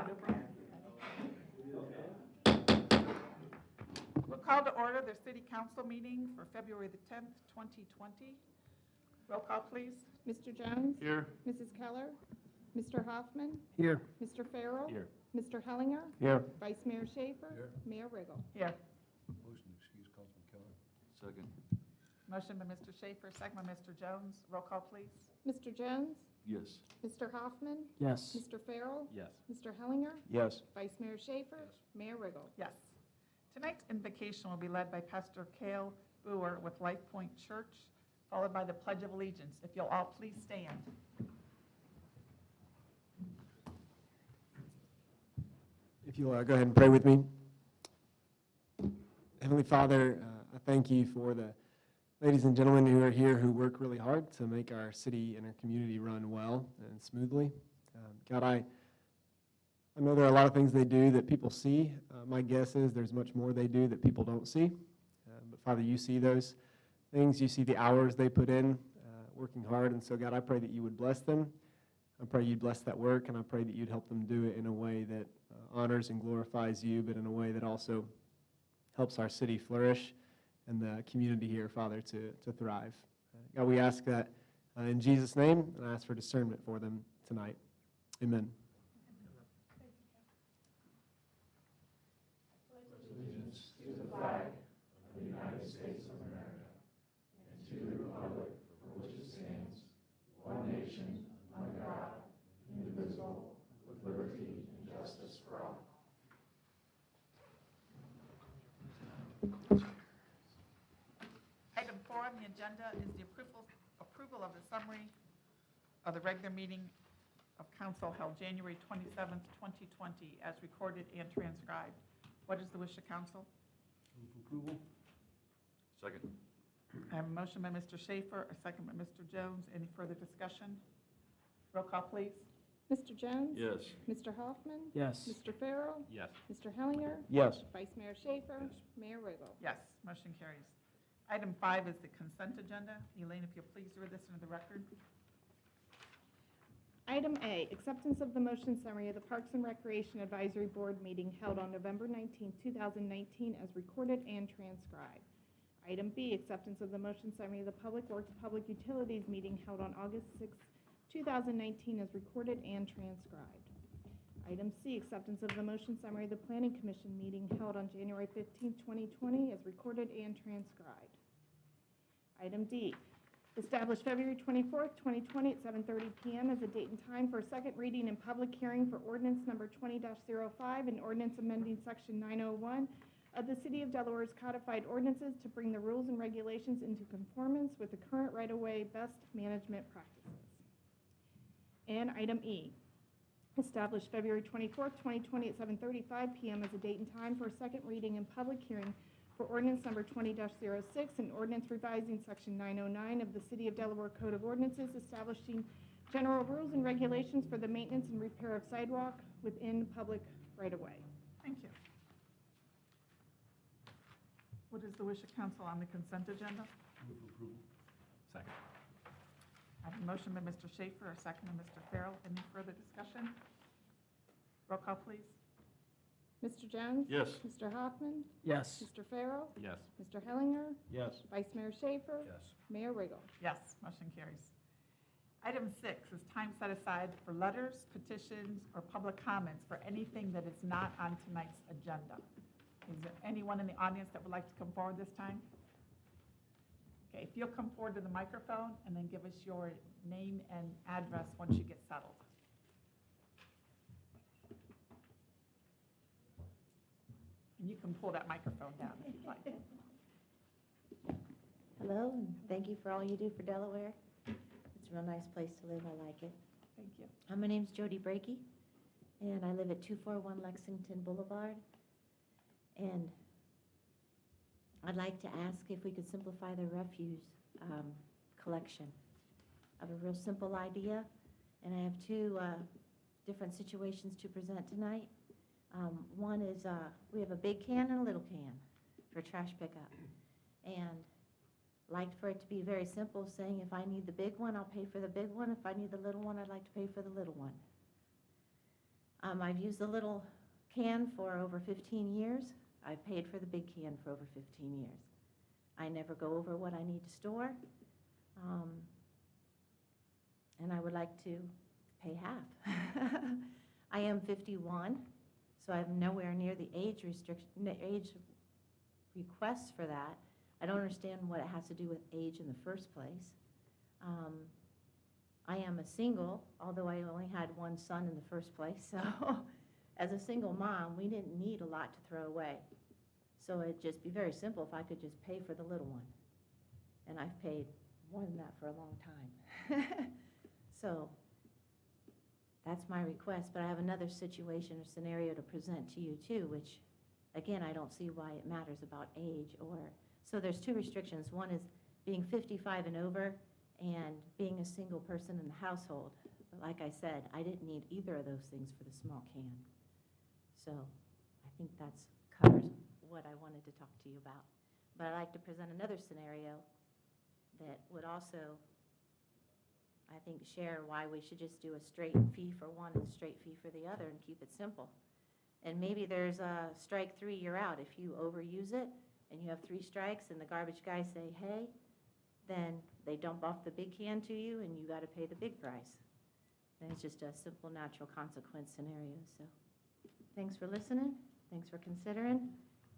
no problem. We'll call to order the City Council meeting for February the 10th, 2020. Roll call, please. Mr. Jones? Here. Mrs. Keller? Mr. Hoffman? Here. Mr. Farrell? Here. Mr. Hellinger? Here. Vice Mayor Schaefer? Here. Mayor Riggle? Here. Motion to excuse Councilman Keller. Second. Motion by Mr. Schaefer, second by Mr. Jones. Roll call, please. Mr. Jones? Yes. Mr. Hoffman? Yes. Mr. Farrell? Yes. Mr. Hellinger? Yes. Vice Mayor Schaefer? Mayor Riggle? Yes. Tonight's invocation will be led by Pastor Cale Boer with Life Point Church, followed by the Pledge of Allegiance. If you'll all please stand. If you'll go ahead and pray with me. Heavenly Father, I thank you for the ladies and gentlemen who are here who work really hard to make our city and our community run well and smoothly. God, I know there are a lot of things they do that people see. My guess is there's much more they do that people don't see. But Father, you see those things. You see the hours they put in working hard. And so, God, I pray that you would bless them. I pray you'd bless that work, and I pray that you'd help them do it in a way that honors and glorifies you, but in a way that also helps our city flourish and the community here, Father, to thrive. God, we ask that in Jesus' name, and I ask for discernment for them tonight. Amen. Allegiance to the flag of the United States of America and to the republic for which it stands, one nation, under God, indivisible, with liberty and justice for all. Item 4 on the agenda is the approval of the summary of the regular meeting of council held January 27th, 2020, as recorded and transcribed. What is the wish of council? Move for approval. Second. I have a motion by Mr. Schaefer, a second by Mr. Jones. Any further discussion? Roll call, please. Mr. Jones? Yes. Mr. Hoffman? Yes. Mr. Farrell? Yes. Mr. Hellinger? Yes. Vice Mayor Schaefer? Yes. Mayor Riggle? Yes, motion carries. Item 5 is the consent agenda. Elaine, if you'll please read this into the record. Item A, acceptance of the motion summary of the Parks and Recreation Advisory Board meeting held on November 19, 2019, as recorded and transcribed. Item B, acceptance of the motion summary of the Public Works Public Utilities meeting held on August 6, 2019, as recorded and transcribed. Item C, acceptance of the motion summary of the Planning Commission meeting held on January 15, 2020, as recorded and transcribed. Item D, establish February 24th, 2020 at 7:30 p.m. as a date and time for a second reading and public hearing for ordinance number 20-05 and ordinance amending section 901 of the City of Delaware's codified ordinances to bring the rules and regulations into conformance with the current right-of-way best management practices. And item E, establish February 24th, 2020 at 7:35 p.m. as a date and time for a second reading and public hearing for ordinance number 20-06 and ordinance revising section 909 of the City of Delaware Code of Ordinances establishing general rules and regulations for the maintenance and repair of sidewalk within public right-of-way. Thank you. What is the wish of council on the consent agenda? Move for approval. Second. I have a motion by Mr. Schaefer, a second by Mr. Farrell. Any further discussion? Roll call, please. Mr. Jones? Yes. Mr. Hoffman? Yes. Mr. Farrell? Yes. Mr. Hellinger? Yes. Vice Mayor Schaefer? Yes. Mayor Riggle? Yes, motion carries. Item 6 is time set aside for letters, petitions, or public comments for anything that is not on tonight's agenda. Is there anyone in the audience that would like to come forward this time? Okay, if you'll come forward to the microphone and then give us your name and address once you get settled. And you can pull that microphone down if you'd like. Hello, and thank you for all you do for Delaware. It's a real nice place to live. I like it. Thank you. My name's Jody Brakey, and I live at 241 Lexington Boulevard. And I'd like to ask if we could simplify the refuse collection. I have a real simple idea, and I have two different situations to present tonight. One is we have a big can and a little can for trash pickup. And like for it to be very simple, saying if I need the big one, I'll pay for the big one. If I need the little one, I'd like to pay for the little one. I've used the little can for over 15 years. I've paid for the big can for over 15 years. I never go over what I need to store. And I would like to pay half. I am 51, so I'm nowhere near the age request for that. I don't understand what it has to do with age in the first place. I am a single, although I only had one son in the first place, so as a single mom, we didn't need a lot to throw away. So it'd just be very simple if I could just pay for the little one. And I've paid more than that for a long time. So that's my request, but I have another situation or scenario to present to you too, which, again, I don't see why it matters about age or, so there's two restrictions. One is being 55 and over and being a single person in the household. But like I said, I didn't need either of those things for the small can. So I think that's covers what I wanted to talk to you about. But I'd like to present another scenario that would also, I think, share why we should just do a straight fee for one and a straight fee for the other and keep it simple. And maybe there's a strike 3, you're out. If you overuse it and you have 3 strikes and the garbage guys say, hey, then they dump off the big can to you and you got to pay the big price. And it's just a simple natural consequence scenario. So thanks for listening. Thanks for considering.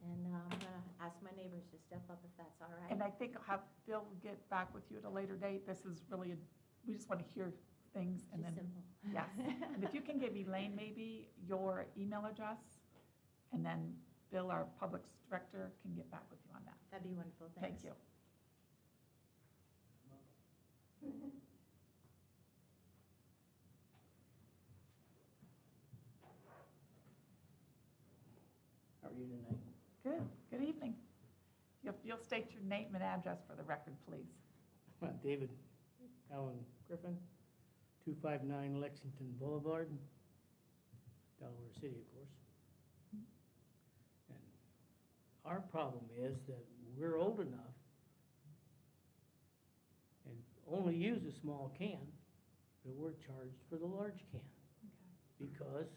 And I'm going to ask my neighbors to step up if that's all right. And I think I'll have Bill get back with you at a later date. This is really, we just want to hear things and Just then, simple. yes. And if you can give Elaine maybe your email address, and then Bill, our public director, can get back with you on that. That'd be wonderful. Thank Thanks. you. How are you tonight? Good, good evening. You'll state your name and address for the record, please. David Allen Griffin, 259 Lexington Boulevard, Delaware City, of course. And our problem is that we're old enough and only use a small can, but we're charged for the large can because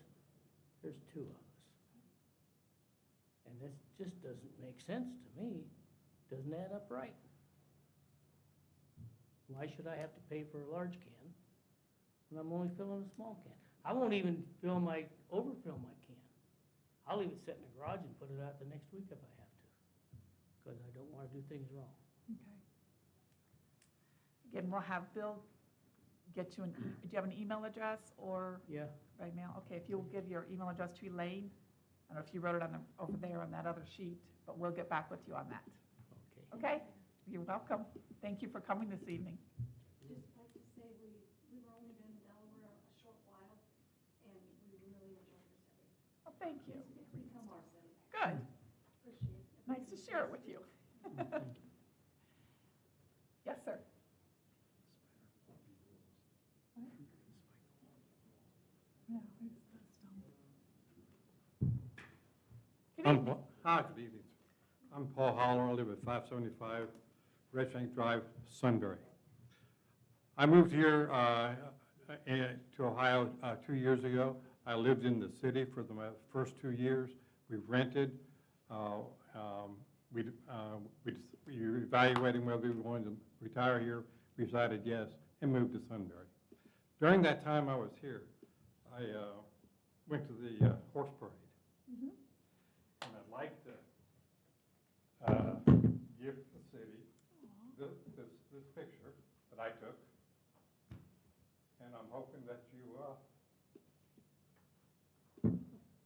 there's 2 of us. And this just doesn't make sense to me. Doesn't add up right. Why should I have to pay for a large can when I'm only filling a small can? I won't even overfill my can. I'll leave it sit in the garage and put it out the next week if I have to, because I don't want to do things wrong. Okay. Again, we'll have Bill get you do you have an email address or Yeah, by mail? Okay, if you'll give your email address to Elaine. I don't know if you wrote it on over there on that other sheet, but we'll get back with you on that. okay. Okay? You're welcome. Thank you for coming this evening. Just like to say, we were only been in Delaware a short while, and we really enjoyed your city. Well, thank you. Please become our city. Good. Appreciate it. Nice to share it with you. Yes, sir. Yeah, I just passed on. Good evening. Hi, good evening. I'm Paul Holler. I live at 575 Red Shank Drive, Sunbury. I moved here to Ohio 2 years ago. I lived in the city for the first 2 years. We rented. We were evaluating whether we wanted to retire here. We decided yes, and moved to Sunbury. During that time I was here, I went to the horse parade. Mhm. And I'd like to give the city this picture that I took. And I'm hoping that you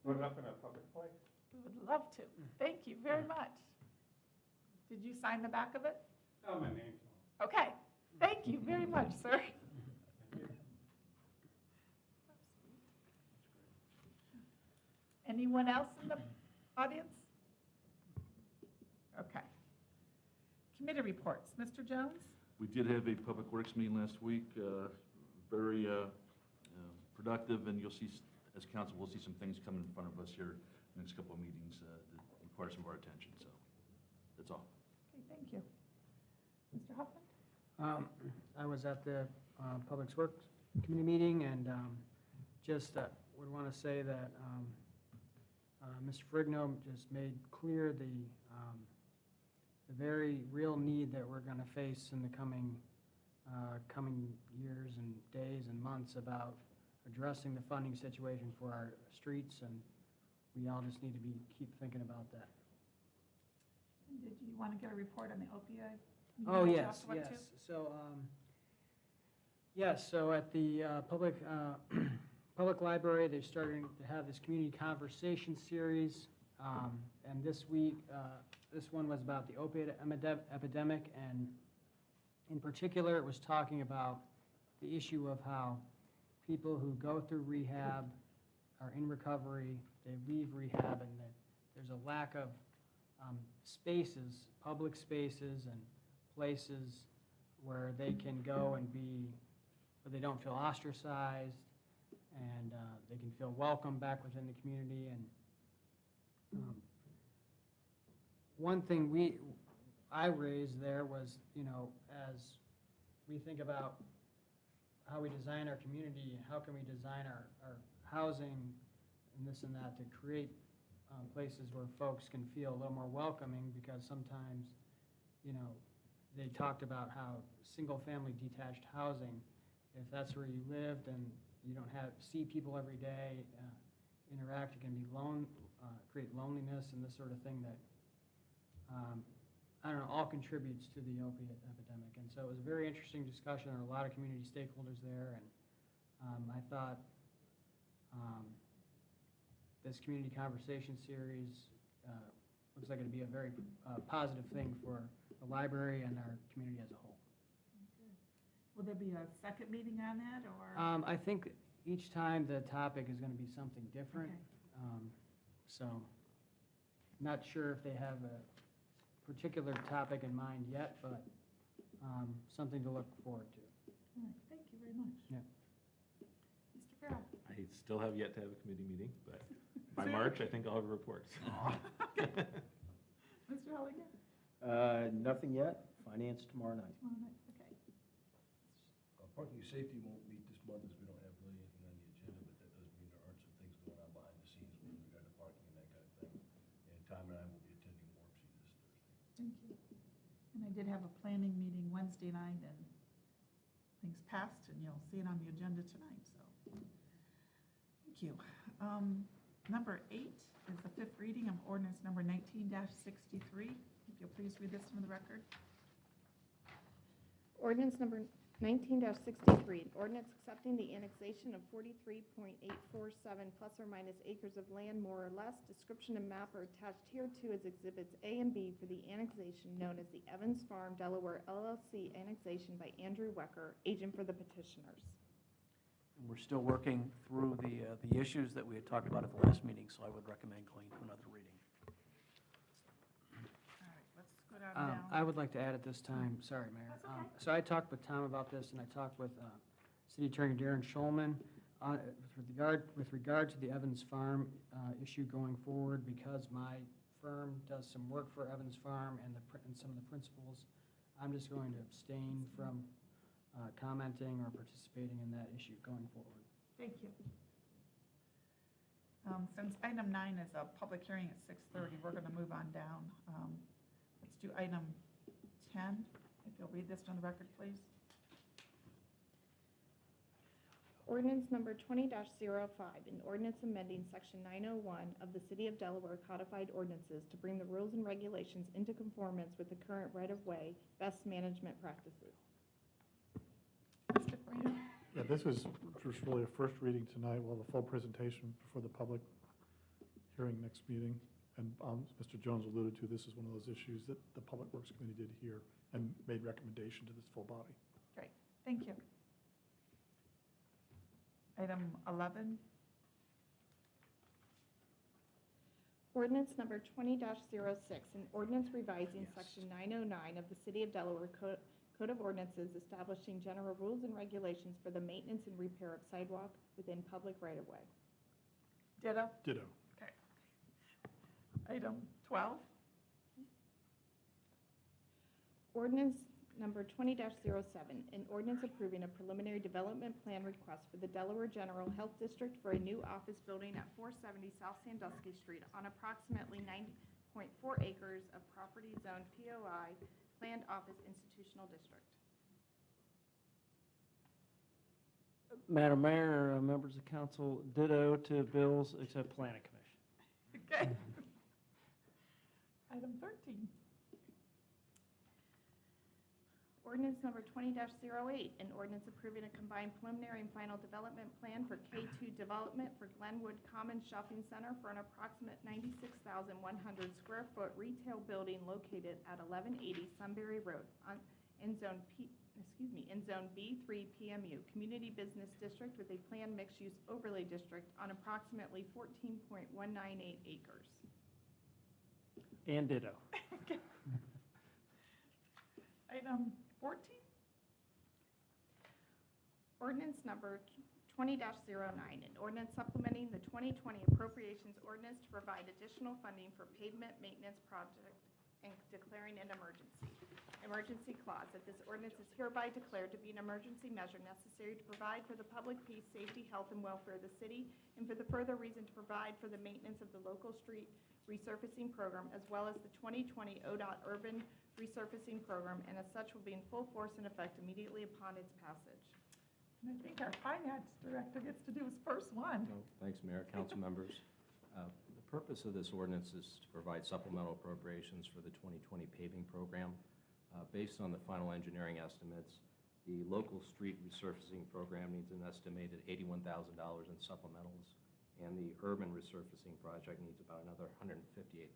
put it up in a public place. We would love to. Thank you very much. Did you sign the back of it? Oh, my name's on Okay. Thank you very much, sir. it. Thank you. Anyone else in the audience? Okay. Committee reports. Mr. Jones? We did have a Public Works meeting last week, very productive, and you'll see, as council, we'll see some things coming in front of us here in the next couple of meetings that require some of our attention, so that's all. Okay, thank you. Mr. Hoffman? I was at the Public Works Committee meeting, and just would want to say that Mr. Frigno just made clear the very real need that we're going to face in the coming years and days and months about addressing the funding situation for our streets, and we all just need to keep thinking about that. Did you want to get a report on the opioid? Oh, You yes, talked about yes. too? So, yes, so at the public library, they're starting to have this community conversation series. And this week, this one was about the opiate epidemic, and in particular, it was talking about the issue of how people who go through rehab are in recovery, they leave rehab, and that there's a lack of spaces, public spaces and places where they can go and where they don't feel ostracized, and they can feel welcome back within the community. And one thing I raised there was, as we think about how we design our community and how can we design our housing and this and that to create places where folks can feel a little more welcoming, because sometimes, they talked about how single-family detached housing, if that's where you lived and you don't see people every day, interact, it can be create loneliness and this sort of thing that, I don't know, all contributes to the opiate epidemic. And so it was a very interesting discussion. There were a lot of community stakeholders there, and I thought this community conversation series looks like it'd be a very positive thing for the library and our community as a whole. Will there be a second meeting on that, or? I think each time the topic is going to be something different. Okay. So, not sure if they have a particular topic in mind yet, but something to look forward to. All right, thank you very much. Yeah. Mr. Farrell? I still have yet to have a committee meeting, but by See? March, I think I'll have reports. Mr. Holligan? Nothing yet. Finance tomorrow night. Tomorrow night, okay. Parking and safety won't meet this month as we don't have really anything on the agenda, but that doesn't mean there aren't some things going on behind the scenes with regard to parking and that kind of thing. And Tom and I will be attending WARPC this Thursday. Thank you. And I did have a planning meeting Wednesday night, and things passed, and you'll see it on the agenda tonight, so. Thank you. Number 8 is the 5th reading of ordinance number 19-63. If you'll please read this into the record. Ordinance number 19-63, an ordinance accepting the annexation of 43.847 plus or minus acres of land, more or less. Description and map are attached hereto as Exhibits A and B for the annexation known as the Evans Farm Delaware LLC annexation by Andrew Wecker, agent for the petitioners. And we're still working through the issues that we had talked about at the last meeting, so I would recommend going to another reading. All right, let's go down. I would like to add at this time, sorry, Mayor. That's okay. So I talked with Tom about this, and I talked with City Attorney Darren Schulman with regard to the Evans Farm issue going forward, because my firm does some work for Evans Farm and some of the principals. I'm just going to abstain from commenting or participating in that issue going forward. Thank you. Since item 9 is a public hearing at 6:30, we're going to move on down. Let's do item 10. If you'll read this on the record, please. Ordinance number 20-05, an ordinance amending section 901 of the City of Delaware codified ordinances to bring the rules and regulations into conformance with the current right-of-way best management practices. Mr. Frino? Yeah, this is just really a first reading tonight. We'll have a full presentation before the public hearing next meeting. And Mr. Jones alluded to, this is one of those issues that the Public Works Committee did hear and made recommendation to this full body. Great, thank you. Item 11. Ordinance number 20-06, an ordinance revising section 909 of the City of Delaware Code of Ordinances establishing general rules and regulations for the maintenance and repair of sidewalk within public right-of-way. Ditto? Ditto. Okay. Item 12. Ordinance number 20-07, an ordinance approving a preliminary development plan request for the Delaware General Health District for a new office building at 470 South Sandusky Street on approximately 90.4 acres of property zoned POI, Planned Office Institutional District. Madam Mayor, members of council, ditto to bills except Planning Commission. Okay. Item 13. Ordinance number 20-08, an ordinance approving a combined preliminary and final development plan for K2 development for Glenwood Commons Shopping Center for an approximate 96,100 square foot retail building located at 1180 Sunbury Road in Zone B3 PMU, Community Business District with a planned mixed-use overlay district on approximately 14.198 acres. and ditto. Item 14. Ordinance number 20-09, an ordinance supplementing the 2020 appropriations ordinance to provide additional funding for pavement maintenance project and declaring an emergency. Emergency clause, that this ordinance is hereby declared to be an emergency measure necessary to provide for the public peace, safety, health, and welfare of the city, and for the further reason to provide for the maintenance of the local street resurfacing program, as well as the 2020 ODOT urban resurfacing program, and as such will be in full force and effect immediately upon its passage. And I think our finance director gets to do his first one. No, thanks, Mayor, council members. The purpose of this ordinance is to provide supplemental appropriations for the 2020 paving program. Based on the final engineering estimates, the local street resurfacing program needs an estimated $81,000 in supplementals, and the urban resurfacing project needs about another $158,000.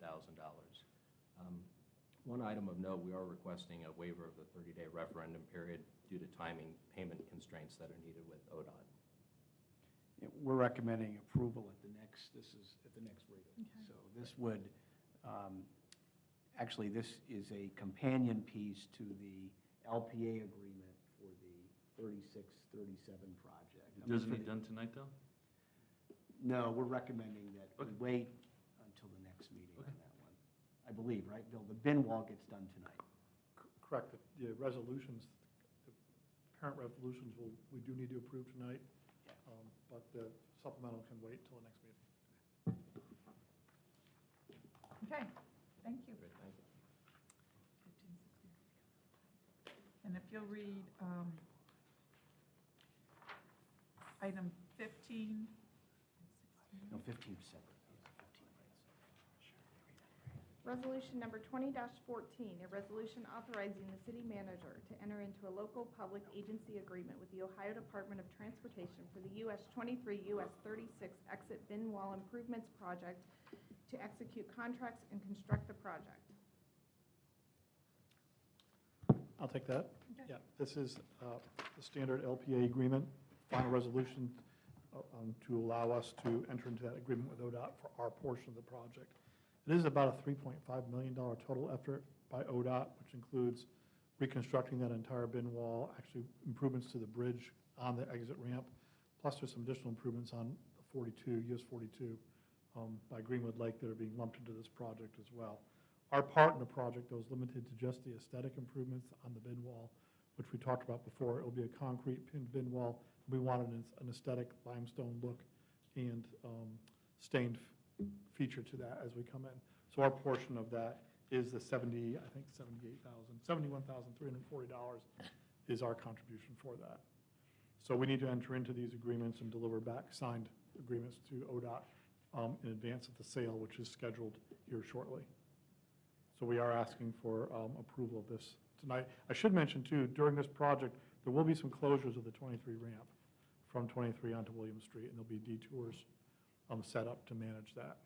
One item of note, we are requesting a waiver of the 30-day referendum period due to timing payment constraints that are needed with ODOT. Yeah, we're recommending approval at the next reading. Okay. So this would, actually, this is a companion piece to the LPA agreement for the 3637 project. Doesn't it done tonight, though? No, we're recommending that we Okay. wait until the next meeting on that one. I believe, right, Bill? The bin wall gets done tonight. Correct. The resolutions, the parent resolutions, we do need to approve tonight, but the supplemental can wait till the next meeting. Okay, thank you. Great, thank you. And if you'll read item 15. No, 15 is separate. Resolution number 20-14, a resolution authorizing the city manager to enter into a local public agency agreement with the Ohio Department of Transportation for the US 23, US 36 exit bin wall improvements project to execute contracts and construct the project. I'll take that. Okay. Yeah, this is the standard LPA agreement, final resolution to allow us to enter into that agreement with ODOT for our portion of the project. It is about a $3.5 million total effort by ODOT, which includes reconstructing that entire bin wall, actually improvements to the bridge on the exit ramp, plus there's some additional improvements on the 42, US 42 by Greenwood Lake that are being lumped into this project as well. Our part in the project, though, is limited to just the aesthetic improvements on the bin wall, which we talked about before. It'll be a concrete pinned bin wall. We wanted an aesthetic limestone look and stained feature to that as we come in. So our portion of that is the $71,340 is our contribution for that. So we need to enter into these agreements and deliver back signed agreements to ODOT in advance of the sale, which is scheduled here shortly. So we are asking for approval of this tonight. I should mention too, during this project, there will be some closures of the 23 ramp from 23 onto William Street, and there'll be detours set up to manage that.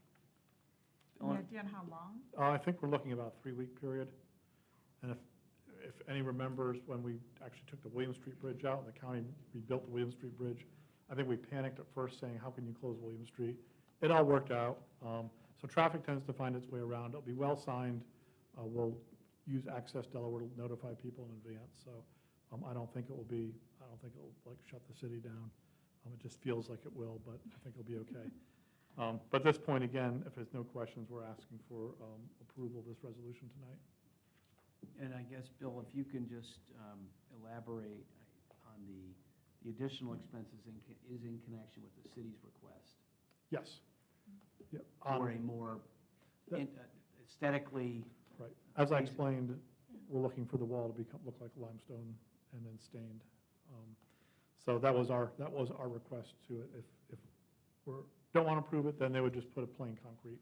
Any idea on how long? I think we're looking about a 3-week period. And if any remembers, when we actually took the William Street Bridge out and the county rebuilt the William Street Bridge, I think we panicked at first saying, how can you close William Street? It all worked out. So traffic tends to find its way around. It'll be well signed. We'll use Access Delaware to notify people in advance. So I don't think it will like shut the city down. It just feels like it will, but I think it'll be okay. But at this point, again, if there's no questions, we're asking for approval of this resolution tonight. And I guess, Bill, if you can just elaborate on the additional expenses is in connection with the city's request Yes. Yep. for a more that- aesthetically. Right. As I Basic. explained, we're looking for the wall to look like limestone and then stained. So that was our request to it. If we don't want to approve it, then they would just put a plain concrete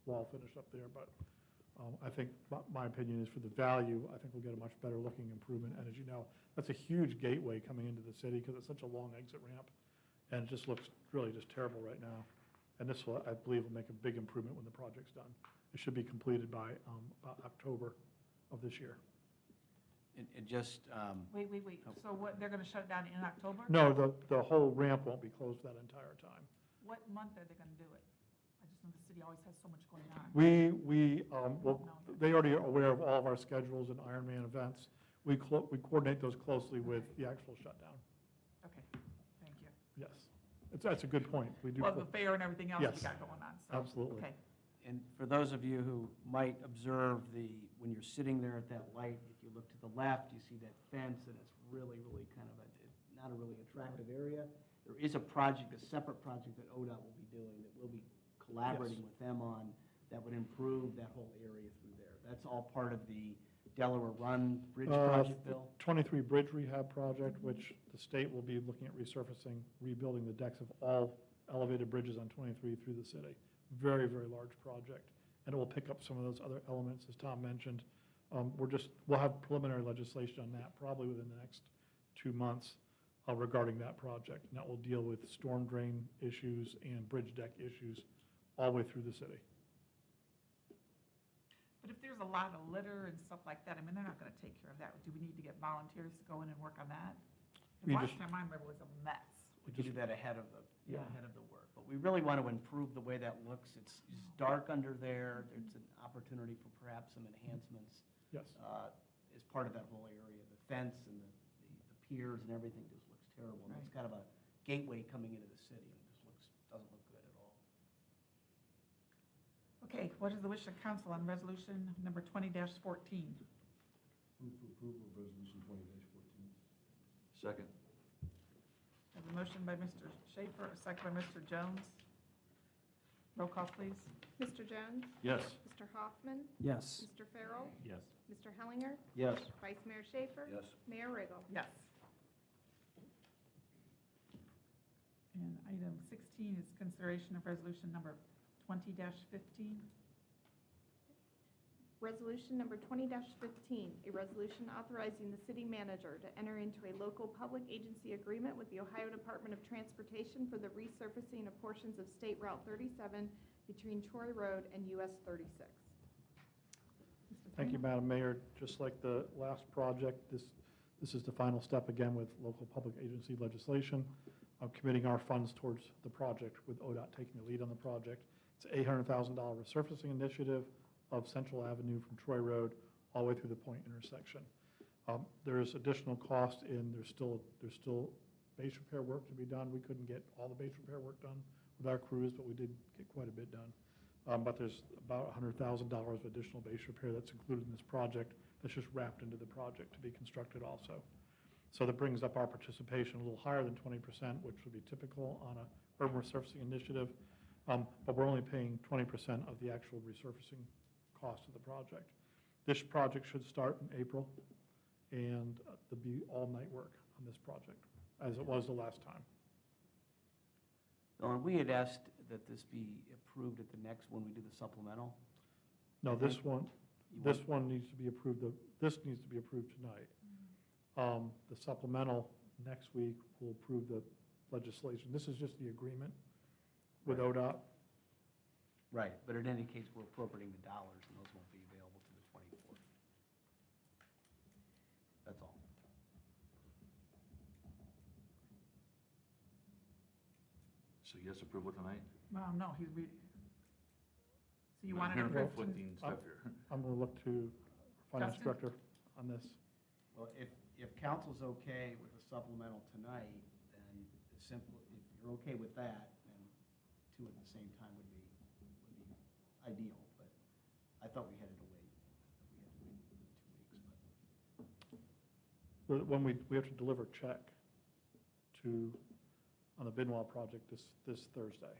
wall finish up there. But I think my opinion is for the value, I think we'll get a much better looking improvement. And as you know, that's a huge gateway coming into the city because it's such a long exit ramp. And it just looks really just terrible right now. And this will, I believe, will make a big improvement when the project's done. It should be completed by about October of this year. And just, Wait. Oh. So what, they're gonna shut it down in October? No, the whole ramp won't be closed that entire time. What month are they gonna do it? I just know the city always has so much going on. Well, they already are aware of all of our schedules and Ironman events. We coordinate those closely with the actual shutdown. Okay, thank you. Yes. That's a good point. We do. Well, the fair and everything else we Yes. got going on, so. Absolutely. Okay, and for those of you who might observe when you're sitting there at that light, if you look to the left, you see that fence, and it's really, really kind of not a really attractive area. There is a separate project that ODOT will be doing, that we'll be collaborating with them on, that would improve that whole area through there. That's all part of the Delaware Run Bridge project, Bill? 23 Bridge Rehab Project, which the state will be looking at resurfacing, rebuilding the decks of all elevated bridges on 23 through the city. Very, very large project. And it will pick up some of those other elements, as Tom mentioned. We'll have preliminary legislation on that probably within the next 2 months regarding that project. And that will deal with storm drain issues and bridge deck issues all the way through the city. but if there's a lot of litter and stuff like that, I mean, they're not gonna take care of that. Do we need to get volunteers to go in and work on that? We The last just- time I remember was a mess. We could do that ahead of the Yeah. work. But we really want to improve the way that looks. It's dark under there. There's an opportunity for perhaps some enhancements Yes. as part of that whole area. The fence and the piers and everything just looks terrible. And it's kind of a gateway coming into the city, and it just doesn't look good at all. Okay, what is the wish of council on resolution number 20-14? Move for approval of resolution 20-14. Second. I have a motion by Mr. Schaefer, a second by Mr. Jones. Roll call, please. Mr. Jones? Yes. Mr. Hoffman? Yes. Mr. Farrell? Yes. Mr. Hellinger? Yes. Vice Mayor Schaefer? Yes. Mayor Riggle? Yes. And item 16 is consideration of resolution number 20-15. Resolution number 20-15, a resolution authorizing the city manager to enter into a local public agency agreement with the Ohio Department of Transportation for the resurfacing of portions of State Route 37 between Troy Road and US 36. Thank you, Madam Mayor. Just like the last project, this is the final step again with local public agency legislation. Committing our funds towards the project with ODOT taking the lead on the project. It's an $800,000 resurfacing initiative of Central Avenue from Troy Road all the way through the Point intersection. There's additional cost there's still base repair work to be done. We couldn't get all the base repair work done with our crews, but we did get quite a bit done. But there's about $100,000 of additional base repair that's included in this project that's just wrapped into the project to be constructed also. So that brings up our participation a little higher than 20%, which would be typical on a urban resurfacing initiative. But we're only paying 20% of the actual resurfacing cost of the project. This project should start in April, and there'll be all-night work on this project, as it was the last time. And we had asked that this be approved at the next, when we do the supplemental. No, this think one, this one needs to be approved, this needs to be approved tonight. The supplemental next week will approve the legislation. This is just the agreement with ODOT. Right, but in any case, we're appropriating the dollars, and those won't be available to the 24th. That's all. So yes, approval tonight? Well, no, so you I'm wanted to hearing approve conflicting stuff here. I'm going to look to Finance Justin? Director on this. Well, if council's okay with the supplemental tonight, then it's simple, if you're okay with that, then two at the same time would be ideal, but I thought we had to wait. I thought we had to wait 2 weeks, When we have to deliver a check on the Benoit project this Thursday.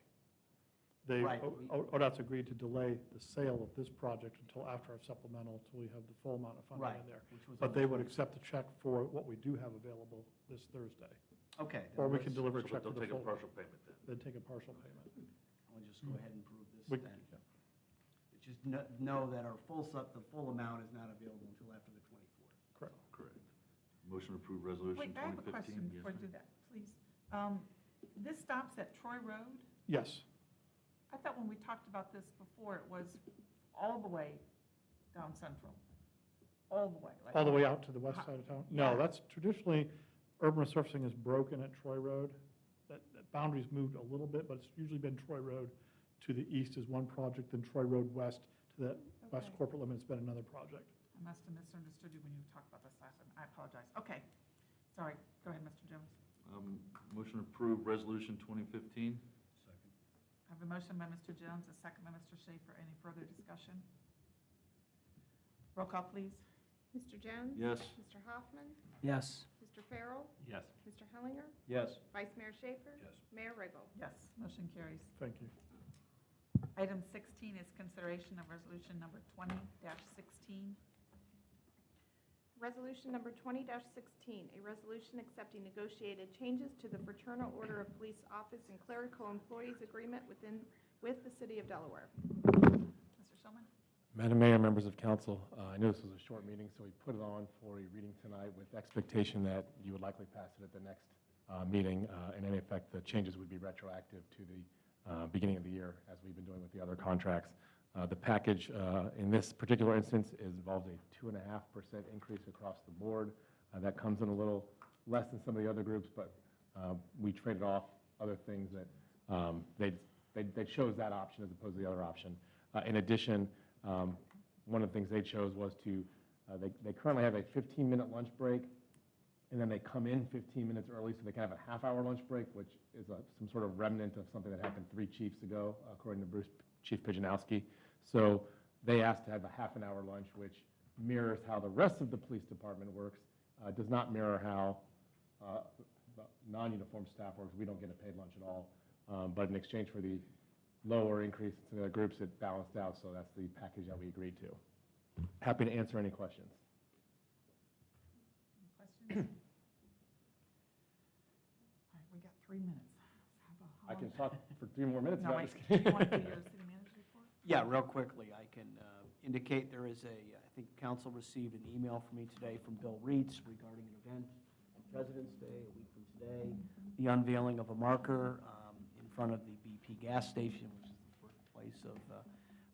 Right. ODOT's agreed to delay the sale of this project until after our supplemental, until we have the full amount of funding Right, in there. which was But on they the would 20th. accept a check for what we do have available this Thursday. Okay. Or then we let's- can deliver a So check for they'll the take a full. partial payment then. Then take a partial payment. I'll just go ahead and prove this We- then. yeah. Just know that our the full amount is not available until after the 24th. Correct. Correct. Motion to approve resolution Wait, I have a 2015. question Yes, before I ma'am. do that, please. This stops at Troy Road? Yes. I thought when we talked about this before, it was all the way down Central, all the way. like- All the way out to the west side of town? No, Yeah. that's traditionally, urban resurfacing is broken at Troy Road. That boundary's moved a little bit, but it's usually been Troy Road to the east is one project, then Troy Road west to that west Okay. corporate limit has been another project. I must have misunderstood you when you talked about this last time. I apologize. Okay, sorry. Go ahead, Mr. Jones. Motion to approve resolution 2015. I have a motion by Mr. Jones, a second by Mr. Schaefer. Any further discussion? Roll call, please. Mr. Jones? Yes. Mr. Hoffman? Yes. Mr. Farrell? Yes. Mr. Hellinger? Yes. Vice Mayor Schaefer? Yes. Mayor Riggle? Yes, motion carries. Thank you. Item 16 is consideration of resolution number 20-16. Resolution number 20-16, a resolution accepting negotiated changes to the Fraternal Order of Police Office and Clerical Employees Agreement with the City of Delaware. Mr. Shulman? Madam Mayor, members of council, I know this was a short meeting, so we put it on for a reading tonight with expectation that you would likely pass it at the next meeting. And in effect, the changes would be retroactive to the beginning of the year, as we've been doing with the other contracts. The package in this particular instance involves a 2.5% increase across the board. That comes in a little less than some of the other groups, but we traded off other things that they chose that option as opposed to the other option. In addition, one of the things they chose was to, they currently have a 15-minute lunch break, and then they come in 15 minutes early, so they can have a half-hour lunch break, which is some sort of remnant of something that happened 3 chiefs ago, according to Chief Pijanowski. So they asked to have a half an hour lunch, which mirrors how the rest of the police department works, does not mirror how the non-uniformed staff works. We don't get a paid lunch at all, but in exchange for the lower increase in the other groups, it balanced out, so that's the package that we agreed to. Happy to answer any questions. Any questions? All right, we got 3 minutes. I can talk for 3 more minutes. No, I'm wait, just do you kidding. want to do your city manager report? Yeah, real quickly, I can indicate there is I think council received an email from me today from Bill Reitz regarding an event on President's Day, a week from today, the unveiling of a marker in front of the BP gas station, which is the birthplace of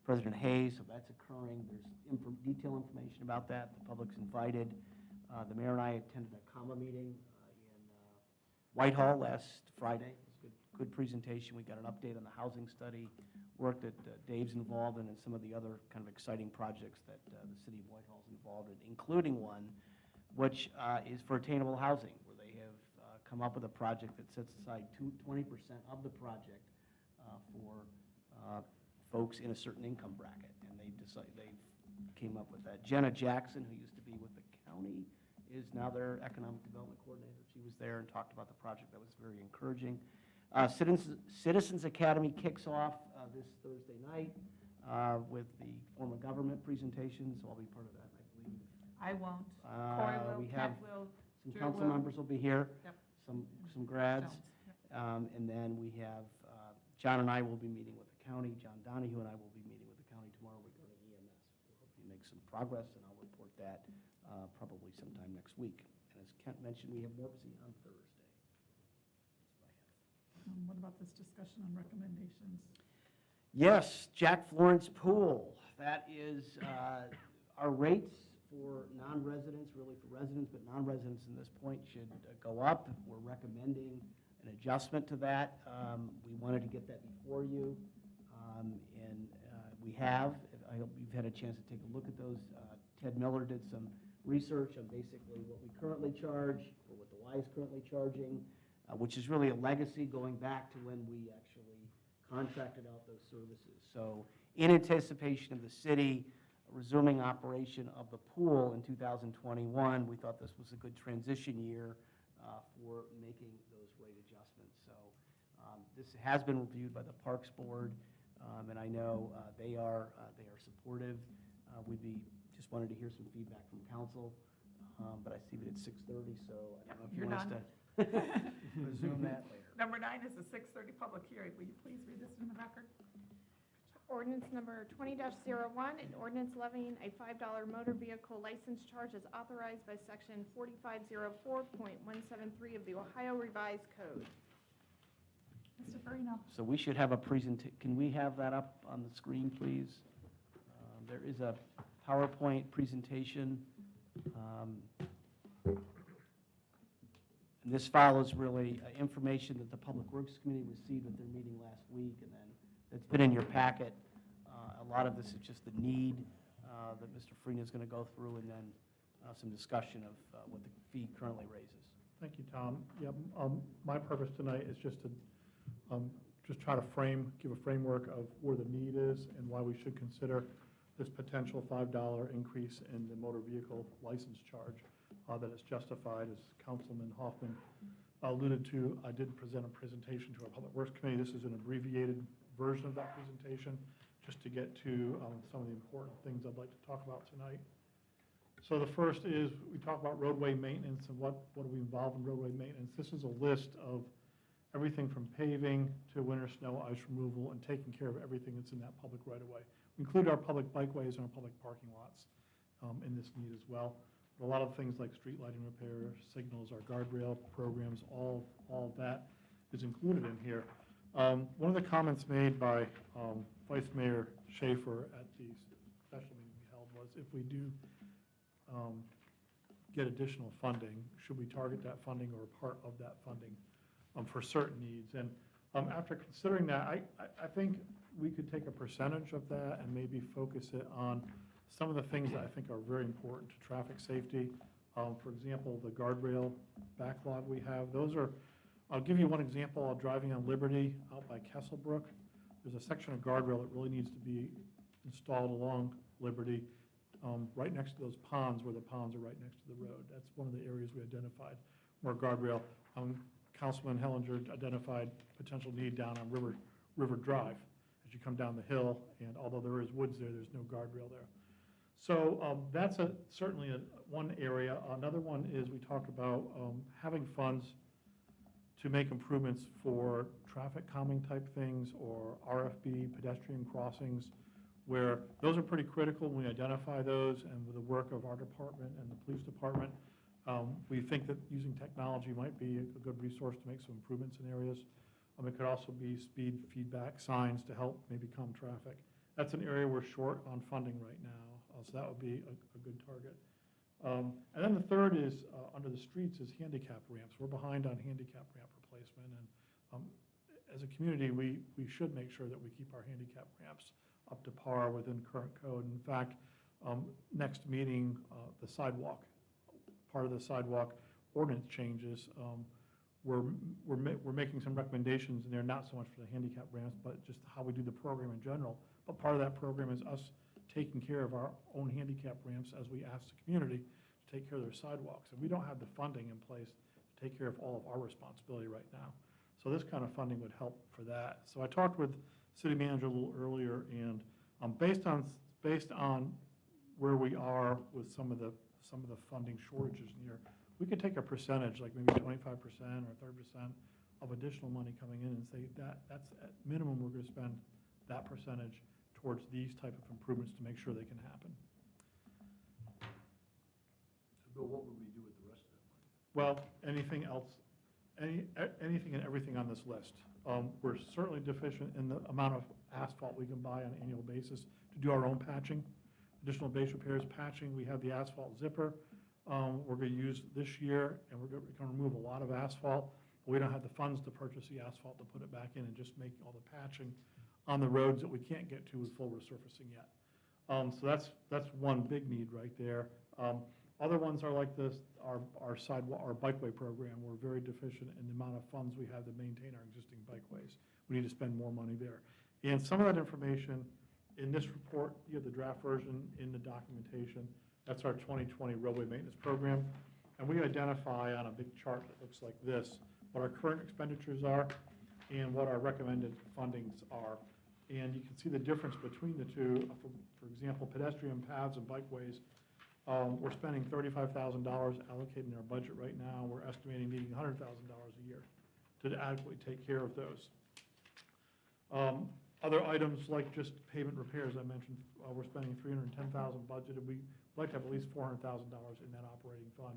President Hayes, so that's occurring. There's detailed information about that. The public's invited. The mayor and I attended a COMA meeting in Whitehall last Friday. It was a good presentation. We got an update on the housing study, work that Dave's involved in, and some of the other kind of exciting projects that the city of Whitehall's involved in, including one which is for attainable housing, where they have come up with a project that sets aside 20% of the project for folks in a certain income bracket, and they came up with that. Jenna Jackson, who used to be with the county, is now their economic development coordinator. She was there and talked about the project. That was very encouraging. Citizens Academy kicks off this Thursday night with the form of government presentation, so I'll be part of that, I believe. I won't. Corey will, We have Kat will, some Drew council will. members will be here, Yep. some grads. Jones, yep. And then we have, John and I will be meeting with the county. John Donahue and I will be meeting with the county tomorrow regarding EMS. We'll hopefully make some progress, and I'll report that probably sometime next week. And as Kent mentioned, we have Morpsey on Thursday. What about this discussion on recommendations? Yes, Jack Florence Pool. That is our rates for non-residents, really for residents, but non-residents in this point should go up. We're recommending an adjustment to that. We wanted to get that before you, and we have. I hope you've had a chance to take a look at those. Ted Miller did some research on basically what we currently charge, or what the Y is currently charging, which is really a legacy going back to when we actually contracted out those services. So in anticipation of the city resuming operation of the pool in 2021. We thought this was a good transition year for making those rate adjustments. So this has been reviewed by the Parks Board, and I know they are supportive. Just wanted to hear some feedback from council, but I see that it's 6:30, so I don't know if you You're want us done. to resume that later. Number 9 is a 6:30 public hearing. Will you please read this in the record? Ordinance number 20-01, an ordinance levying a $5 motor vehicle license charge as authorized by section 4504.173 of the Ohio Revised Code. Mr. Farino. So we should have a can we have that up on the screen, please? There is a PowerPoint presentation. And this follows really information that the Public Works Committee received at their meeting last week, and then it's been in your packet. A lot of this is just the need that Mr. Farina is going to go through, and then some discussion of what the fee currently raises. Thank you, Tom. Yeah, my purpose tonight is just to just try to give a framework of where the need is and why we should consider this potential $5 increase in the motor vehicle license charge that is justified. As Councilman Hoffman alluded to, I did present a presentation to our Public Works Committee. This is an abbreviated version of that presentation, just to get to some of the important things I'd like to talk about tonight. So the first is, we talk about roadway maintenance and what do we involve in roadway maintenance. This is a list of everything from paving to winter snow, ice removal, and taking care of everything that's in that public right-of-way. We include our public bikeways and our public parking lots in this need as well. But a lot of things like street lighting repair, signals, our guardrail programs, all of that is included in here. One of the comments made by Vice Mayor Schaefer at the special meeting we held was, if we do get additional funding, should we target that funding or a part of that funding for certain needs? And after considering that, I think we could take a percentage of that and maybe focus it on some of the things that I think are very important to traffic safety. For example, the guardrail backlog we have. I'll give you one example. Driving on Liberty out by Kesselbrook, there's a section of guardrail that really needs to be installed along Liberty, right next to those ponds, where the ponds are right next to the road. That's one of the areas we identified where guardrail. Councilman Hellinger identified potential need down on River Drive as you come down the hill, and although there is woods there, there's no guardrail there. So that's certainly one area. Another one is we talked about having funds to make improvements for traffic calming type things or RFB pedestrian crossings, where those are pretty critical. When we identify those, and with the work of our department and the police department, we think that using technology might be a good resource to make some improvements in areas. It could also be speed feedback signs to help maybe calm traffic. That's an area we're short on funding right now, so that would be a good target. And then the third is, under the streets, is handicap ramps. We're behind on handicap ramp replacement, and as a community, we should make sure that we keep our handicap ramps up to par within current code. In fact, next meeting, the sidewalk, part of the sidewalk ordinance changes, we're making some recommendations in there, not so much for the handicap ramps, but just how we do the program in general. But part of that program is us taking care of our own handicap ramps as we ask the community to take care of their sidewalks. And we don't have the funding in place to take care of all of our responsibility right now. So this kind of funding would help for that. So I talked with city manager a little earlier, and based on where we are with some of the funding shortages in here, we could take a percentage, like maybe 25% or 30% of additional money coming in, and say that's at minimum we're going to spend that percentage towards these type of improvements to make sure they can happen. So Bill, what would we do with the rest of that money? Well, anything else, anything and everything on this list. We're certainly deficient in the amount of asphalt we can buy on an annual basis to do our own patching. Additional base repairs, patching, we have the asphalt zipper we're going to use this year, and we're going to remove a lot of asphalt. But we don't have the funds to purchase the asphalt to put it back in and just make all the patching on the roads that we can't get to with full resurfacing yet. So that's one big need right there. Other ones are like this, our sidewalk, our bikeway program. We're very deficient in the amount of funds we have to maintain our existing bikeways. We need to spend more money there. And some of that information In this report, you have the draft version in the documentation. That's our 2020 roadway maintenance program. And we identify on a big chart that looks like this, what our current expenditures are and what our recommended fundings are. And you can see the difference between the two. For example, pedestrian paths and bikeways, we're spending $35,000 allocated in our budget right now. We're estimating needing $100,000 a year to adequately take care of those. Other items like just pavement repairs, I mentioned, we're spending $310,000 budgeted. We'd like to have at least $400,000 in that operating fund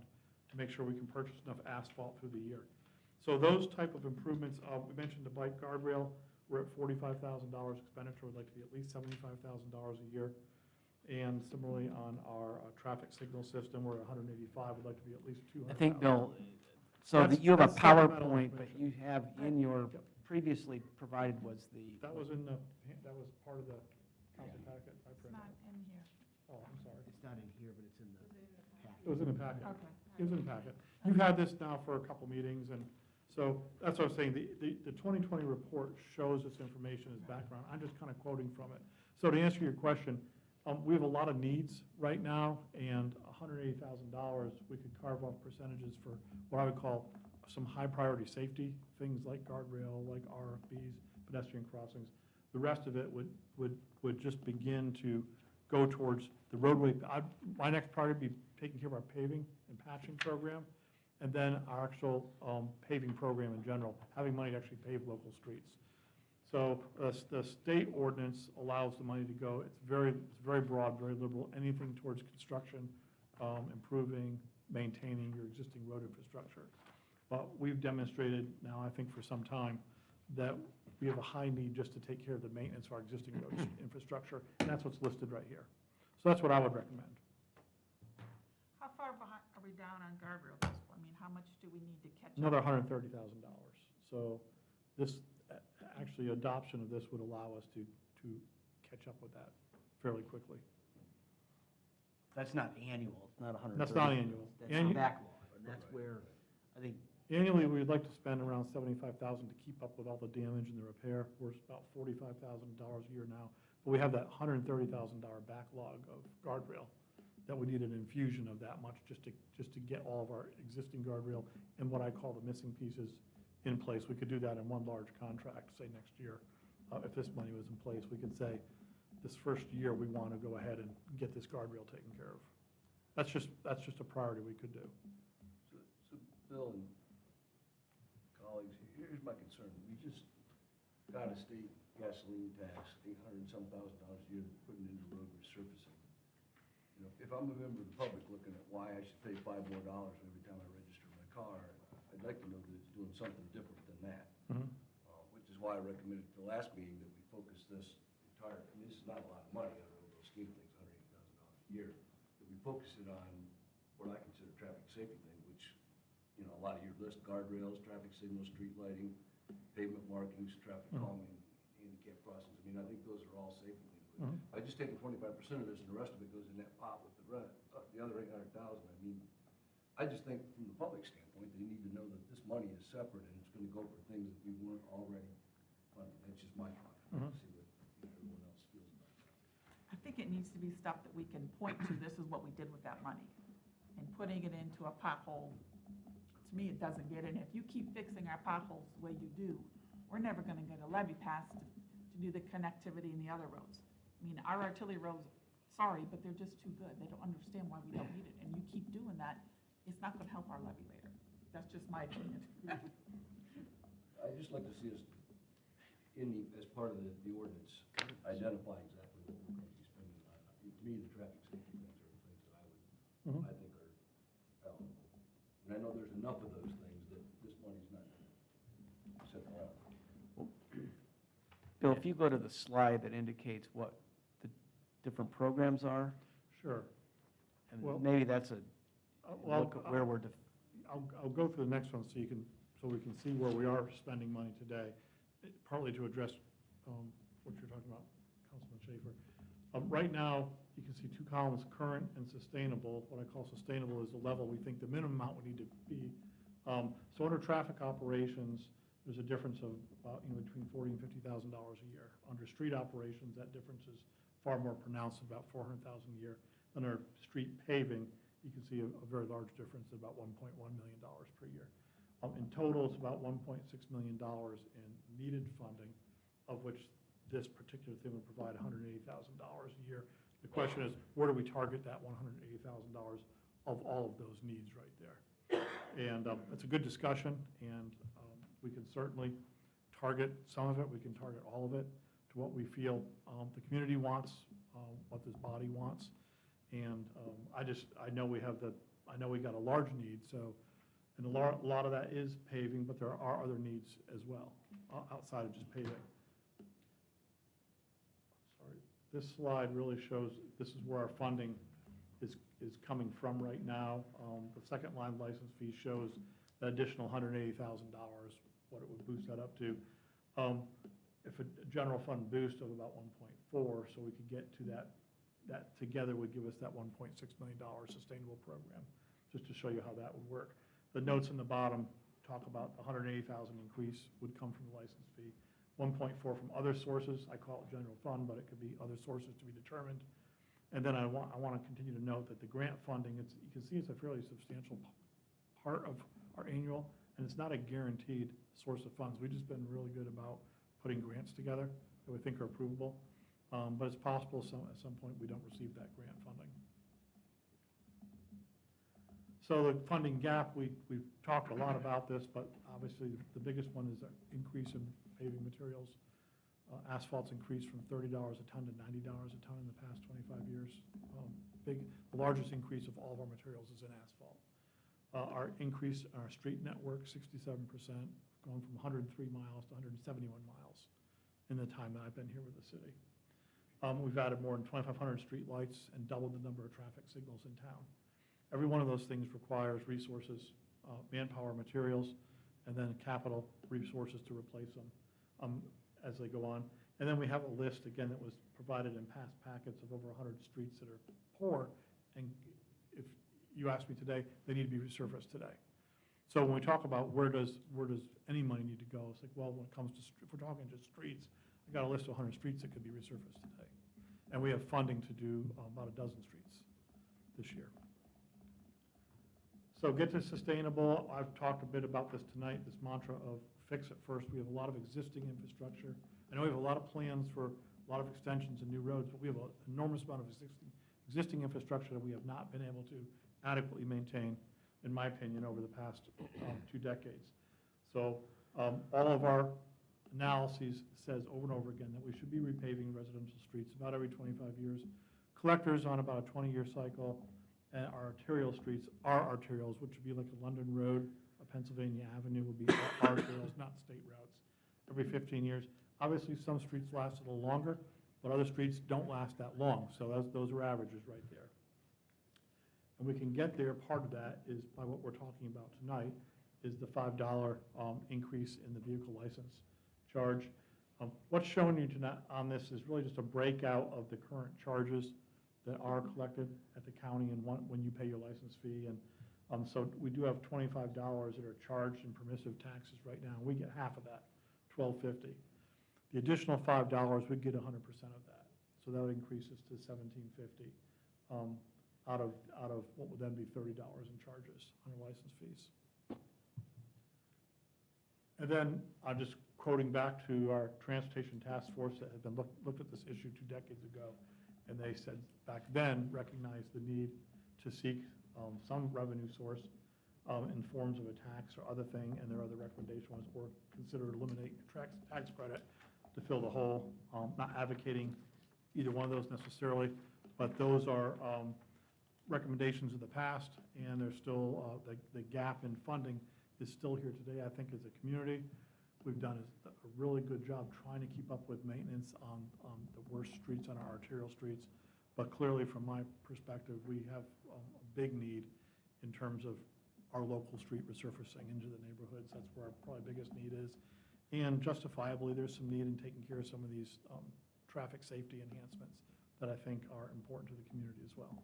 to make sure we can purchase enough asphalt through the year. So those type of improvements, we mentioned the bike guardrail, we're at $45,000 expenditure. We'd like to be at least $75,000 a year. And similarly on our traffic signal system, we're at 185, we'd like to be at least 200,000. I think, Bill, so That's- that you have a that's supplemental PowerPoint, but information. you have in your Yep. previously provided was the. That was in the, that was part of the council packet I It's printed. not in here. Oh, I'm sorry. It's not in here, but it's in the It was in the packet. Okay. It was in the packet. You've had this now for a couple meetings, and so that's what I was saying. The 2020 report shows this information as background. I'm just kind of quoting from it. So to answer your question, we have a lot of needs right now, and $180,000, we could carve off percentages for what I would call some high-priority safety, things like guardrail, like RFBs, pedestrian crossings. The rest of it would just begin to go towards the roadway. My next priority would be taking care of our paving and patching program, and then our actual paving program in general, having money to actually pave local streets. So the state ordinance allows the money to go, it's very broad, very liberal, anything towards construction, improving, maintaining your existing road infrastructure. But we've demonstrated now, I think for some time, that we have a high need just to take care of the maintenance of our existing road infrastructure, and that's what's listed right here. So that's what I would recommend. How far behind are we down on guardrail? I mean, how much do we need to catch up? Another $130,000. So this, actually, adoption of this would allow us to catch up with that fairly quickly. That's not annual, it's not 130. That's not annual. That's Annu- backlog, and that's where, I think, Annually, we'd like to spend around $75,000 to keep up with all the damage and the repair. We're about $45,000 a year now. But we have that $130,000 backlog of guardrail that we need an infusion of that much just to get all of our existing guardrail and what I call the missing pieces in place. We could do that in one large contract, say next year. If this money was in place, we could say, this first year, we want to go ahead and get this guardrail taken care of. That's just a priority we could do. So Bill and colleagues, here's my concern. We just got a state gasoline tax, $800-some thousand a year, putting into road resurfacing. You know, if I'm a member of the public looking at why I should pay $5 more every time I register my car, I'd like to know that it's doing something different than that. Which is why I recommended at the last meeting that we focus this entire, I mean, this is not a lot of money on the overall scheme of things, $180,000 a year, that we focus it on what I consider traffic safety thing, which, you know, a lot of your list, guardrails, traffic signals, street lighting, pavement markings, traffic calming, handicap crossings. I mean, I think those are all safety things. By just taking 25% of this and the rest of it goes in that pot with the other 800,000, I mean, I just think from the public standpoint, they need to know that this money is separate and it's going to go for things that we weren't already funding. That's just my thought. I'd like to see what everyone else feels about that. I think it needs to be stuff that we can point to, this is what we did with that money. And putting it into a pothole, to me, it doesn't get in. If you keep fixing our potholes the way you do, we're never gonna get a levy passed to do the connectivity in the other roads. I mean, our artillery roads, sorry, but they're just too good. They don't understand why we don't need it. And you keep doing that, it's not gonna help our levy later. That's just my opinion. I'd just like to see us as part of the ordinance, identify exactly what we're going to be spending on. To me, the traffic safety things are things that I think are valuable. And I know there's enough of those things that this money's not set around. Bill, if you go to the slide that indicates what the different programs are, Sure. and Well- maybe that's a Well, look at where we're, I'll go through the next one so we can see where we are spending money today, partly to address what you're talking about, Councilman Schaefer. Right now, you can see two columns, current and sustainable. What I call sustainable is the level we think the minimum amount we need to be. So under traffic operations, there's a difference of between $40,000 and $50,000 a year. Under street operations, that difference is far more pronounced, about 400,000 a year. Then our street paving, you can see a very large difference at about $1.1 million per year. In total, it's about $1.6 million in needed funding, of which this particular thing would provide $180,000 a year. The question is, where do we target that $180,000 of all of those needs right there? And it's a good discussion, and we can certainly target some of it, we can target all of it to what we feel the community wants, what this body wants. And I know we got a large need, so, and a lot of that is paving, but there are other needs as well, outside of just paving. Sorry, this slide really shows, this is where our funding is coming from right now. The second line license fee shows the additional $180,000, what it would boost that up to. If a general fund boost of about 1.4, so we could get to that together would give us that $1.6 million sustainable program, just to show you how that would work. The notes in the bottom talk about the $180,000 increase would come from the license fee, 1.4 from other sources. I call it general fund, but it could be other sources to be determined. And then I want to continue to note that the grant funding, you can see it's a fairly substantial part of our annual, and it's not a guaranteed source of funds. We've just been really good about putting grants together that we think are approvable. But it's possible at some point we don't receive that grant funding. So the funding gap, we've talked a lot about this, but obviously the biggest one is the increase in paving materials. Asphalt's increased from $30 a ton to $90 a ton in the past 25 years. The largest increase of all of our materials is in asphalt. Our increase in our street network, 67%, going from 103 miles to 171 miles in the time that I've been here with the city. We've added more than 2,500 street lights and doubled the number of traffic signals in town. Every one of those things requires resources, manpower, materials, and then capital resources to replace them as they go on. And then we have a list, again, that was provided in past packets of over 100 streets that are poor. And if you ask me today, they need to be resurfaced today. So when we talk about where does any money need to go, it's like, well, when it comes to, if we're talking just streets, I got a list of 100 streets that could be resurfaced today. And we have funding to do about a dozen streets this year. So get to sustainable. I've talked a bit about this tonight, this mantra of fix it first. We have a lot of existing infrastructure. I know we have a lot of plans for a lot of extensions and new roads, but we have an enormous amount of existing infrastructure that we have not been able to adequately maintain, in my opinion, over the past 2 decades. So all of our analyses says over and over again that we should be repaving residential streets about every 25 years. Collectors on about a 20-year cycle, and our arterial streets are arterials, which would be like a London Road, a Pennsylvania Avenue would be arterials, not state routes, every 15 years. Obviously, some streets last a little longer, but other streets don't last that long. So those are averages right there. And we can get there, part of that is by what we're talking about tonight, is the $5 increase in the vehicle license charge. What's shown you tonight on this is really just a breakout of the current charges that are collected at the county and when you pay your license fee. And so we do have $25 that are charged in permissive taxes right now. We get half of that, $12.50. The additional $5, we'd get 100% of that. So that would increase us to $17.50 out of what would then be $30 in charges on your license fees. And then I'm just quoting back to our transportation task force that had been looked at this issue 2 decades ago. And they said back then, recognized the need to seek some revenue source in forms of a tax or other thing, and their other recommendation was, or consider eliminating a tax credit to fill the hole. Not advocating either one of those necessarily, but those are recommendations of the past, and there's still, the gap in funding is still here today. I think as a community, we've done a really good job trying to keep up with maintenance on the worst streets, on our arterial streets. But clearly, from my perspective, we have a big need in terms of our local street resurfacing into the neighborhoods. That's where our probably biggest need is. And justifiably, there's some need in taking care of some of these traffic safety enhancements that I think are important to the community as well.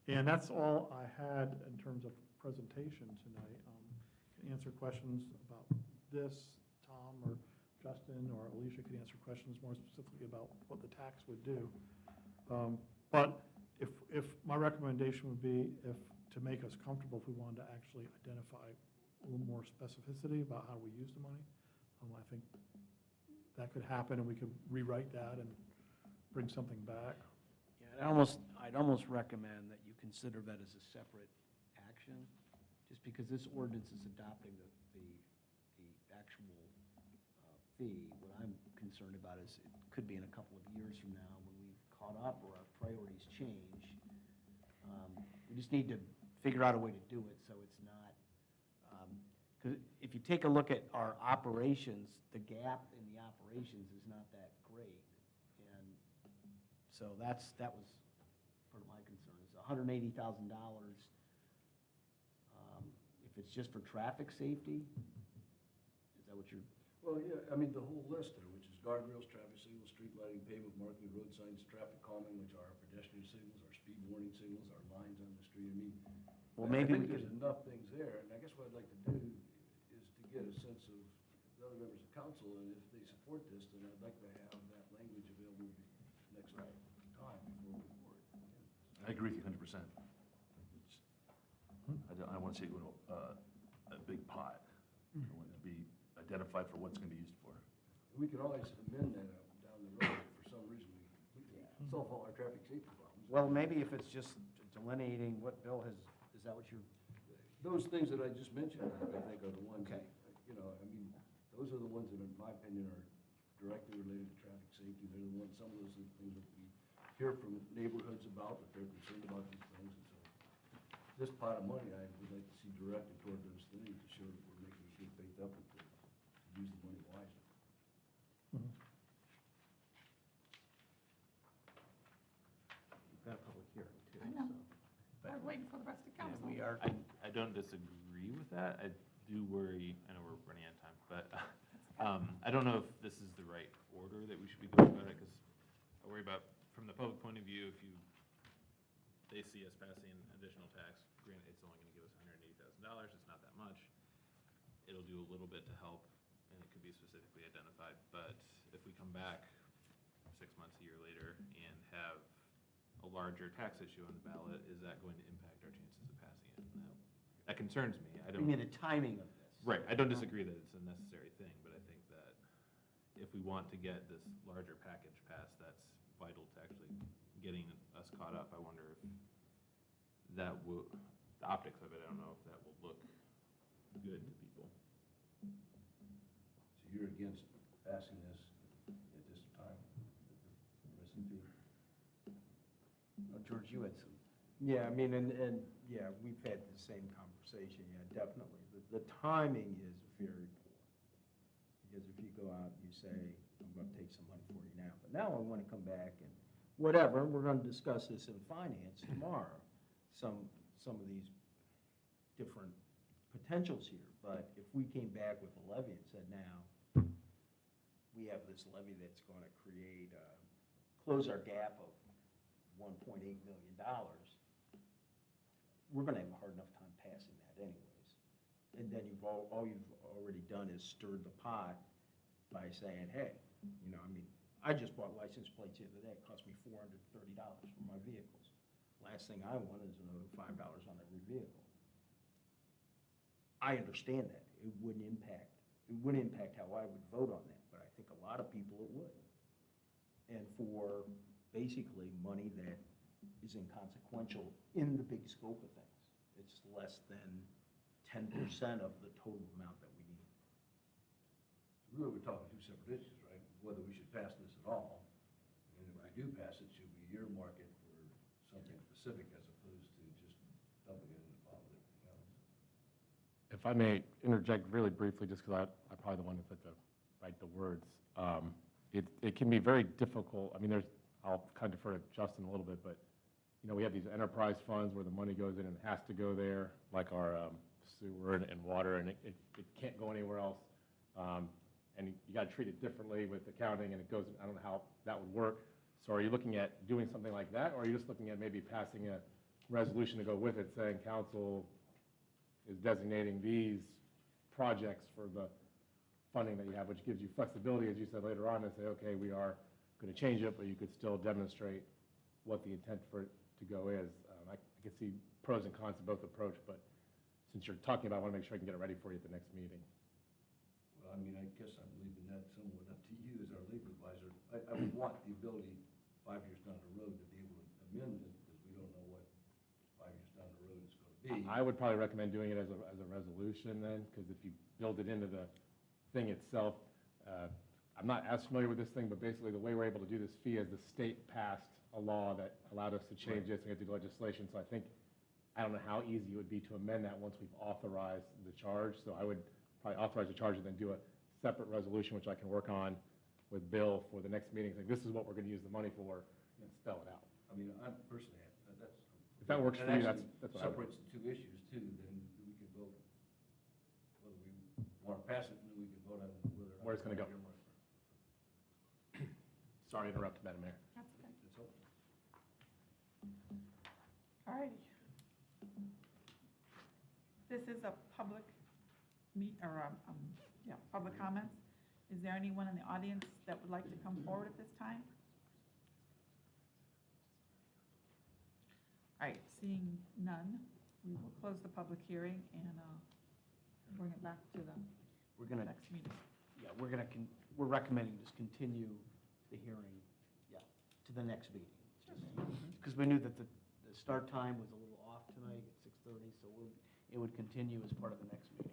And that's all I had in terms of presentation tonight. Can answer questions about this, Tom or Justin or Alicia could answer questions more specifically about what the tax would do. But if my recommendation would be to make us comfortable, if we wanted to actually identify a little more specificity about how we use the money, I think that could happen, and we could rewrite that and bring something back. Yeah, I'd almost recommend that you consider that as a separate action, just because this ordinance is adopting the actual fee. What I'm concerned about is it could be in a couple of years from now when we've caught up or our priorities change. We just need to figure out a way to do it so it's not, because if you take a look at our operations, the gap in the operations is not that great. And so that was part of my concern, is $180,000. If it's just for traffic safety, is that what you're? Well, yeah, I mean, the whole list there, which is guardrails, traffic signals, street lighting, pavement marking, road signs, traffic calming, which are our pedestrian signals, our speed warning signals, our lines on the street. I mean, Well, I maybe think we there's could, enough things there, and I guess what I'd like to do is to get a sense of the other members of council, and if they support this, then I'd like to have that language available next time before we board. I agree with you 100%. I want to see it go to a big pot. I want it to be identified for what's going to be used for. We could always amend that down the road if for some reason we solve all our traffic safety problems. well, maybe if it's just delineating what Bill has, is that what you're? Those things that I just mentioned, I think, are the ones, Okay. that, I mean, those are the ones that, in my opinion, are directly related to traffic safety. They're the ones, some of those are the things that we hear from neighborhoods about, that they're concerned about these things. And so this pot of money, I would like to see directed toward those things to show that we're making a good faith effort to use the money wisely. We've got a public hearing too. I know. so. We're waiting for the rest of Yeah, council. we are. I don't disagree with that. I do worry, I know we're running out of time, but I don't know if this is the right order that we should be going about it, because I worry about, from the public point of view, if they see us passing additional tax, granted, it's only gonna give us $180,000, it's not that much. It'll do a little bit to help, and it could be specifically identified, but if we come back 6 months, a year later, and have a larger tax issue on the ballot, is that going to impact our chances of passing it? No. That concerns me. I You don't. mean the timing of this? Right, I don't disagree that it's a necessary thing, but I think that if we want to get this larger package passed, that's vital to actually getting us caught up. I wonder if that will, the optics of it, I don't know if that will look good to people. So you're against passing this at this time, the missing fee? Oh, George, you had some. Yeah, I mean, and yeah, we've had the same conversation, yeah, definitely. The timing is very poor. Because if you go out and you say, I'm going to take some money for you now, but now I want to come back and whatever, we're going to discuss this in finance tomorrow, some of these different potentials here. But if we came back with a levy and said, now, we have this levy that's going to create, close our gap of $1.8 million, we're going to have a hard enough time passing that anyways. And then all you've already done is stirred the pot by saying, hey, I mean, I just bought license plates the other day. It cost me $430 for my vehicles. Last thing I want is another $5 on every vehicle. I understand that. It wouldn't impact how I would vote on that, but I think a lot of people it would. And for basically money that is inconsequential in the big scope of things. It's less than 10% of the total amount that we need. Really, we're talking two separate issues, right? Whether we should pass this at all, and if we do pass it, should we earmark it for something specific as opposed to just dumping it in the pot with everything else? If I may interject really briefly, just because I'm probably the one that's at the write the words. It can be very difficult. I mean, I'll kind of defer to Justin a little bit, but we have these enterprise funds where the money goes in and it has to go there, like our sewer and water, and it can't go anywhere else. And you got to treat it differently with accounting, and it goes. I don't know how that would work. So, are you looking at doing something like that, or are you just looking at maybe passing a resolution to go with it, saying council is designating these projects for the funding that you have, which gives you flexibility, as you said later on, to say, okay, we are going to change it, but you could still demonstrate what the intent for it to go is. I can see pros and cons to both approach, but since you're talking about it, I want to make sure I can get it ready for you at the next meeting. Well, I mean, I guess I'm leaving that somewhat up to you as our legal advisor. I would want the ability, 5 years down the road, to be able to amend it, because we don't know what 5 years down the road is going to be. I would probably recommend doing it as a resolution then, because if you build it into the thing itself, I'm not as familiar with this thing, but basically the way we're able to do this fee is the state passed a law that allowed us to change this and get to legislation. So I don't know how easy it would be to amend that once we've authorized the charge. So I would probably authorize the charge and then do a separate resolution, which I can work on with Bill for the next meeting. Like, this is what we're going to use the money for, and spell it out. I mean, I personally, that's. If that works for you, that's what I would. Separates the two issues too, then we can vote whether we want to pass it, and then we can vote on whether or not. Where it's gonna go. earmark it. Sorry to interrupt, Madam Mayor. That's okay. That's all. All righty. This is a public public comments. Is there anyone in the audience that would like to come forward at this time? All right, seeing none, we will close the public hearing and bring it back to the We're gonna, next meeting. yeah, we're recommending just continue the hearing, yeah, to the next meeting. Because we knew that the start time was a little off tonight at 6:30, so it would continue as part of the next meeting.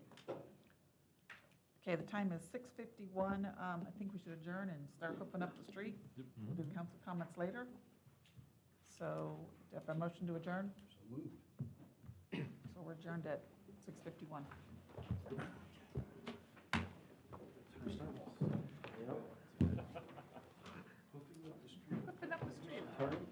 Okay, the time is 6:51. I think we should adjourn and start hooking up the street. We'll do council comments later. So, do I have a motion to adjourn? So moved. So we're adjourned at 6:51. Hoofing up the street. Hooking up the street.